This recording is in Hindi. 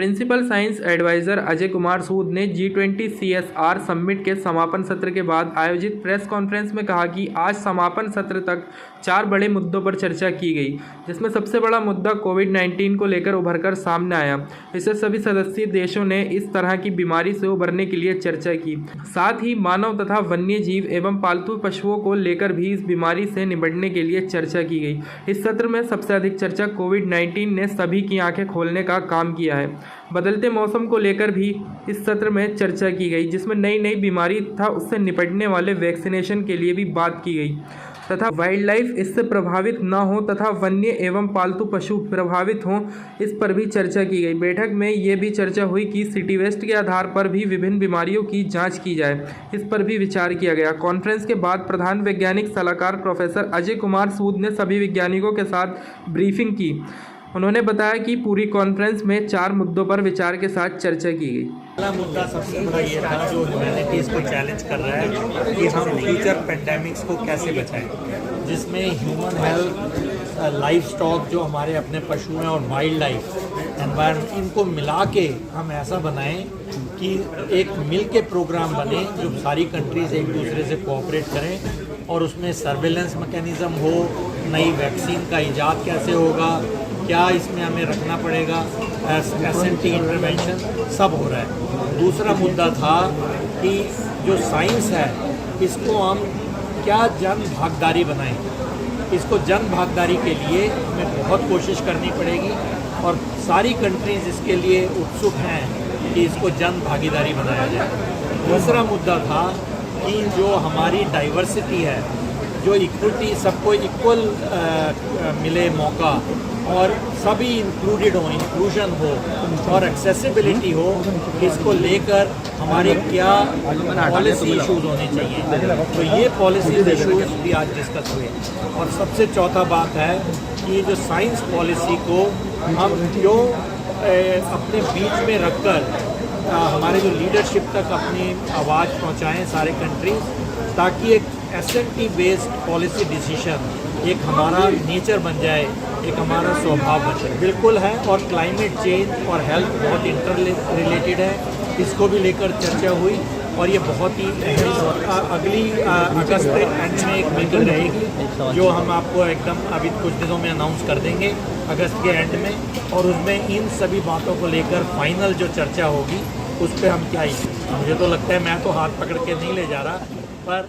Principal science adviser Ajay Kumar Sood ने G20 CSR समिट के समापन सत्र के बाद आयोजित प्रेस कॉन्फ्रेंस में कहा कि आज समापन सत्र तक 4 बड़े मुद्दों पर चर्चा की गई, जिसमें सबसे बड़ा मुद्दा कोविड-19 को लेकर उभरकर सामने आया। इससे सभी सदस्य देशों ने इस तरह की बीमारी से उभरने के लिए चर्चा की। साथ ही मानव तथा वन्य जीव एवं पालतू पशुओं को लेकर भी इस बीमारी से निपटने के लिए चर्चा की गई। इस सत्र में सबसे अधिक चर्चा कोविड-19 ने सभी की आंखें खोलने का काम किया है। बदलते मौसम को लेकर भी इस सत्र में चर्चा की गई, जिसमें नई नई बीमारी तथा उससे निपटने वाले वैक्सीनेशन के लिए भी बात की गई तथा वाइल्ड लाइफ इससे प्रभावित न हो तथा वन्य एवं पालतू पशु प्रभावित हों, इस पर भी चर्चा की गई। बैठक में ये भी चर्चा हुई कि सिटी वेस्ट के आधार पर भी विभिन्न बीमारियों की जांच की जाए, इस पर भी विचार किया गया। कॉन्फ्रेंस के बाद प्रधान वैज्ञानिक सलाहकार प्रोफेसर अजय कुमार सूद ने सभी वैज्ञानिकों के साथ ब्रीफिंग की। उन्होंने बताया कि पूरी कॉन्फ्रेंस में 4 मुद्दों पर विचार के साथ चर्चा की गई। पहला मुद्दा सबसे बड़ा ये था जो ह्यूमैनिटीज़ को चैलेंज कर रहा है कि हम फ्यूचर पेंडेमिक्स को कैसे बचाएं, जिसमें ह्यूमन हेल्थ, लाइफ स्टॉक जो हमारे अपने पशु हैं और वाइल्ड लाइफ एनवायरनमेंट, इनको मिला के हम ऐसा बनाएं कि एक मिल के प्रोग्राम बने जो सारी कंट्रीज़ एक दूसरे से कोऑपरेट करें और उसमें सर्वेलेंस मैकेनिज़्म हो, नई वैक्सीन का इजाद कैसे होगा, क्या इसमें हमें रखना पड़ेगा, एसएनटी इंटरवेंशन सब हो रहा है। दूसरा मुद्दा था कि जो साइंस है इसको हम क्या जन भागीदारी बनाएं। इसको जन भागीदारी के लिए हमें बहुत कोशिश करनी पड़ेगी और सारी कंट्रीज़ इसके लिए उत्सुक हैं कि इसको जन भागीदारी बनाया जाए। तीसरा मुद्दा था कि जो हमारी डाइवर्सिटी है, जो इक्वलिटी, सबको इक्वल मिले मौका और सभी इंक्लूडेड हो, इंक्लूजन हो और एक्सेसिबिलिटी हो, इसको लेकर हमारे क्या पॉलिसी इश्यूज होने चाहिए। तो ये पॉलिसी इश्यूज भी आज डिस्कस हुए। और सबसे चौथा बात है कि जो साइंस पॉलिसी को हम क्यों अपने बीच में रखकर हमारे जो लीडरशिप तक अपनी आवाज़ पहुंचाएं सारे कंट्रीज, ताकि एक एसएनटी बेस्ड पॉलिसी डिसीजन एक हमारा नेचर बन जाए, एक हमारा स्वभाव बन जाए। बिल्कुल है। और क्लाइमेट चेंज और हेल्थ बहुत इंटर रिलेटेड है, इसको भी लेकर चर्चा हुई और ये बहुत ही अहम। अगली अगस्त के एंड में एक मीटिंग रहेगी जो हम आपको एकदम अभी कुछ दिनों में अनाउंस कर देंगे अगस्त के एंड में, और उसमें इन सभी बातों को लेकर फाइनल जो चर्चा होगी उस पर हम क्या ही। मुझे तो लगता है, मैं तो हाथ पकड़ के नहीं ले जा रहा, पर